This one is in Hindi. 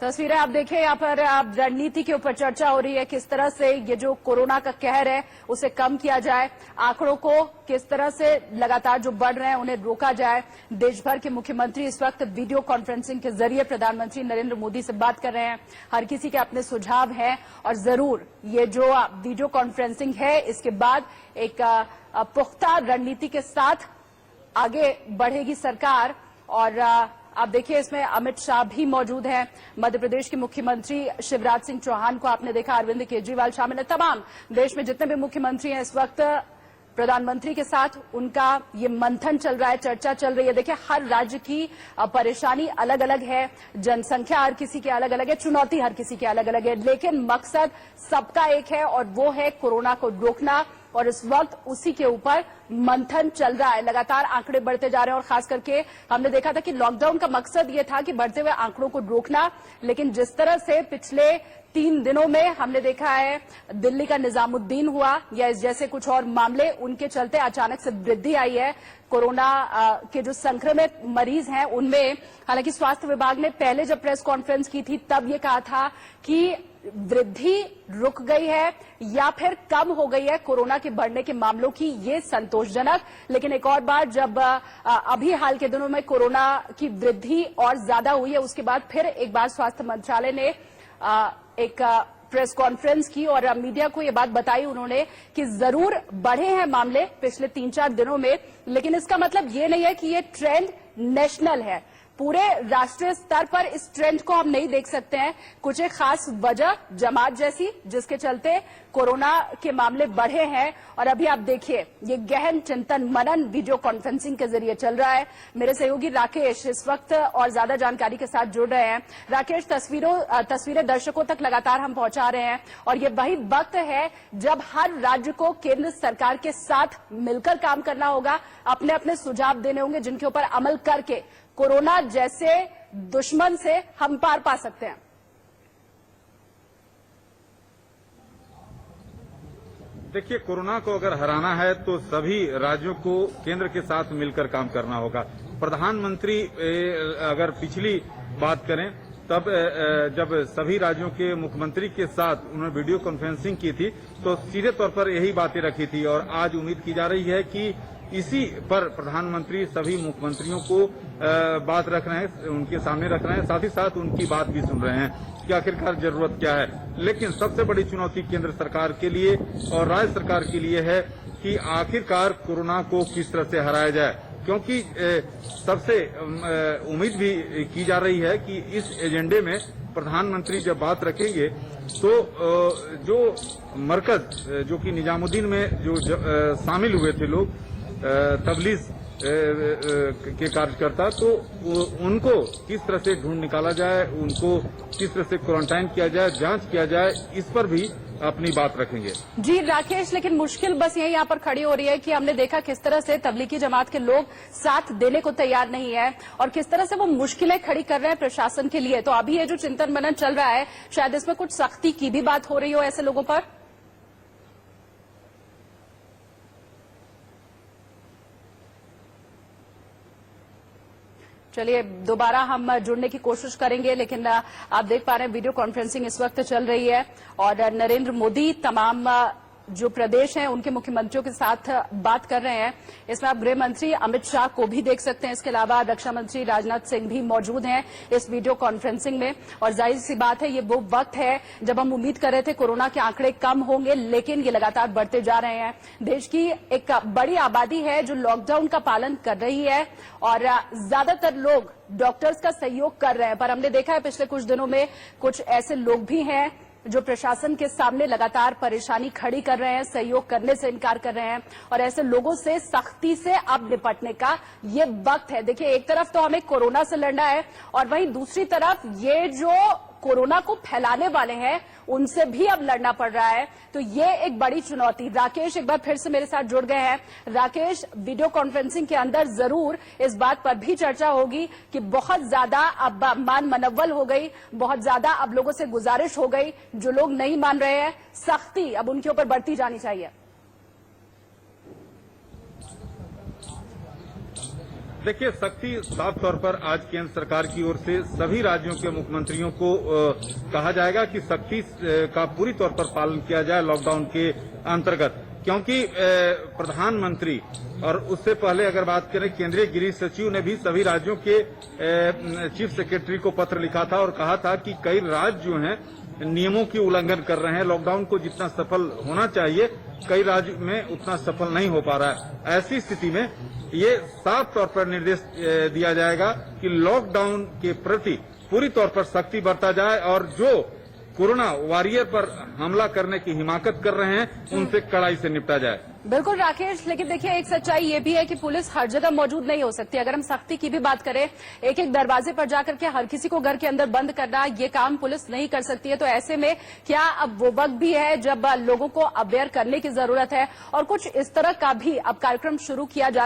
तस्वीरें आप देखें, यहाँ पर आप रणनीति के ऊपर चर्चा हो रही है, किस तरह से ये जो कोरोना का कहर है उसे कम किया जाए, आंकड़ों को किस तरह से लगातार जो बढ़ रहे हैं उन्हें रोका जाए। देश भर के मुख्यमंत्री इस वक्त वीडियो कॉन्फ्रेंसिंग के जरिए प्रधानमंत्री नरेंद्र मोदी से बात कर रहे हैं। हर किसी के अपने सुझाव हैं और जरूर ये जो वीडियो कॉन्फ्रेंसिंग है इसके बाद एक पुख्ता रणनीति के साथ आगे बढ़ेगी सरकार। और आप देखिए, इसमें अमित शाह भी मौजूद हैं, मध्य प्रदेश के मुख्यमंत्री शिवराज सिंह चौहान को आपने देखा, अरविंद केजरीवाल शामिल है। तमाम देश में जितने भी मुख्यमंत्री हैं इस वक्त प्रधानमंत्री के साथ उनका ये मंथन चल रहा है, चर्चा चल रही है। देखिए, हर राज्य की परेशानी अलग अलग है, जनसंख्या हर किसी की अलग अलग है, चुनौती हर किसी की अलग अलग है, लेकिन मकसद सबका एक है और वो है कोरोना को रोकना। और इस वक्त उसी के ऊपर मंथन चल रहा है। लगातार आंकड़े बढ़ते जा रहे हैं और खास करके हमने देखा था कि लॉकडाउन का मकसद ये था कि बढ़ते हुए आंकड़ों को रोकना, लेकिन जिस तरह से पिछले 3 दिनों में हमने देखा है दिल्ली का निजामुद्दीन हुआ या इस जैसे कुछ और मामले, उनके चलते अचानक से वृद्धि आई है कोरोना के जो संक्रमित मरीज हैं उनमें। हालांकि स्वास्थ्य विभाग ने पहले जब प्रेस कॉन्फ्रेंस की थी तब ये कहा था कि वृद्धि रुक गई है या फिर कम हो गई है कोरोना के बढ़ने के मामलों की, ये संतोषजनक। लेकिन एक और बार जब अभी हाल के दिनों में कोरोना की वृद्धि और ज्यादा हुई है, उसके बाद फिर एक बार स्वास्थ्य मंत्रालय ने एक प्रेस कॉन्फ्रेंस की और मीडिया को ये बात बताई उन्होंने कि जरूर बढ़े हैं मामले पिछले 3-4 दिनों में, लेकिन इसका मतलब ये नहीं है कि ये ट्रेंड नेशनल है। पूरे राष्ट्रीय स्तर पर इस ट्रेंड को हम नहीं देख सकते हैं। कुछ एक खास वजह जमात जैसी जिसके चलते कोरोना के मामले बढ़े हैं। और अभी आप देखिए, ये गहन चिंतन मनन वीडियो कॉन्फ्रेंसिंग के जरिए चल रहा है। मेरे सहयोगी राकेश इस वक्त और ज्यादा जानकारी के साथ जुड़ रहे हैं। राकेश, तस्वीरें दर्शकों तक लगातार हम पहुंचा रहे हैं और ये वही वक्त है जब हर राज्य को केंद्र सरकार के साथ मिलकर काम करना होगा, अपने अपने सुझाव देने होंगे जिनके ऊपर अमल करके कोरोना जैसे दुश्मन से हम पार पा सकते हैं। देखिए, कोरोना को अगर हराना है तो सभी राज्यों को केंद्र के साथ मिलकर काम करना होगा। प्रधानमंत्री अगर पिछली बात करें तब जब सभी राज्यों के मुख्यमंत्री के साथ उन्होंने वीडियो कॉन्फ्रेंसिंग की थी तो सीधे तौर पर यही बातें रखी थी और आज उम्मीद की जा रही है कि इसी पर प्रधानमंत्री सभी मुख्यमंत्रियों को बात रख रहे हैं, उनके सामने रख रहे हैं, साथ ही साथ उनकी बात भी सुन रहे हैं कि आखिरकार जरूरत क्या है। लेकिन सबसे बड़ी चुनौती केंद्र सरकार के लिए और राज्य सरकार के लिए है कि आखिरकार कोरोना को किस तरह से हराया जाए, क्योंकि सबसे उम्मीद भी की जा रही है कि इस एजेंडे में प्रधानमंत्री जब बात रखेंगे तो जो मरकज जो कि निजामुद्दीन में जो शामिल हुए थे लोग, तबलीग के कार्यकर्ता, तो उनको किस तरह से ढूंढ निकाला जाए, उनको किस तरह से क्वारंटाइन किया जाए, जांच किया जाए, इस पर भी अपनी बात रखेंगे। जी राकेश, लेकिन मुश्किल बस यही यहाँ पर खड़ी हो रही है कि हमने देखा किस तरह से तबलीगी जमात के लोग साथ देने को तैयार नहीं है और किस तरह से वो मुश्किलें खड़ी कर रहे हैं प्रशासन के लिए। तो अभी ये जो चिंतन मनन चल रहा है, शायद इसमें कुछ सख्ती की भी बात हो रही हो ऐसे लोगों पर। चलिए, दोबारा हम जुड़ने की कोशिश करेंगे, लेकिन आप देख पा रहे हैं वीडियो कॉन्फ्रेंसिंग इस वक्त चल रही है और नरेंद्र मोदी तमाम जो प्रदेश हैं उनके मुख्यमंत्रियों के साथ बात कर रहे हैं। इसमें आप गृह मंत्री अमित शाह को भी देख सकते हैं, इसके अलावा रक्षा मंत्री राजनाथ सिंह भी मौजूद हैं इस वीडियो कॉन्फ्रेंसिंग में। और जाहिर सी बात है, ये वो वक्त है जब हम उम्मीद कर रहे थे कोरोना के आंकड़े कम होंगे, लेकिन ये लगातार बढ़ते जा रहे हैं। देश की एक बड़ी आबादी है जो लॉकडाउन का पालन कर रही है और ज्यादातर लोग डॉक्टर्स का सहयोग कर रहे हैं, पर हमने देखा है पिछले कुछ दिनों में कुछ ऐसे लोग भी हैं जो प्रशासन के सामने लगातार परेशानी खड़ी कर रहे हैं, सहयोग करने से इनकार कर रहे हैं और ऐसे लोगों से सख्ती से अब निपटने का ये वक्त है। देखिए, एक तरफ तो हमें कोरोना से लड़ना है और वहीं दूसरी तरफ ये जो कोरोना को फैलाने वाले हैं उनसे भी अब लड़ना पड़ रहा है। तो ये एक बड़ी चुनौती। राकेश एक बार फिर से मेरे साथ जुड़ गए हैं। राकेश, वीडियो कॉन्फ्रेंसिंग के अंदर जरूर इस बात पर भी चर्चा होगी कि बहुत ज्यादा अब मान मनव्वल हो गई, बहुत ज्यादा अब लोगों से गुजारिश हो गई, जो लोग नहीं मान रहे हैं सख्ती अब उनके ऊपर बढ़ती जानी चाहिए। देखिए, सख्ती साफ तौर पर आज केंद्र सरकार की ओर से सभी राज्यों के मुख्यमंत्रियों को कहा जाएगा कि सख्ती का पूरी तौर पर पालन किया जाए लॉकडाउन के अंतर्गत, क्योंकि प्रधानमंत्री और उससे पहले अगर बात करें केंद्रीय गृह सचिव ने भी सभी राज्यों के चीफ सेक्रेटरी को पत्र लिखा था और कहा था कि कई राज्य जो हैं नियमों की उल्लंघन कर रहे हैं। लॉकडाउन को जितना सफल होना चाहिए कई राज्य में उतना सफल नहीं हो पा रहा है। ऐसी स्थिति में ये साफ तौर पर निर्देश दिया जाएगा कि लॉकडाउन के प्रति पूरी तौर पर सख्ती बरता जाए और जो कोरोना वॉरियर पर हमला करने की हिमाकत कर रहे हैं उनसे कड़ाई से निपटा जाए। बिल्कुल राकेश, लेकिन देखिए एक सच्चाई ये भी है कि पुलिस हर जगह मौजूद नहीं हो सकती। अगर हम सख्ती की भी बात करें, एक एक दरवाजे पर जाकर के हर किसी को घर के अंदर बंद करना, ये काम पुलिस नहीं कर सकती है। तो ऐसे में क्या अब वो वक्त भी है जब लोगों को अवेयर करने की जरूरत है और कुछ इस तरह का भी अब कार्यक्रम शुरू किया जा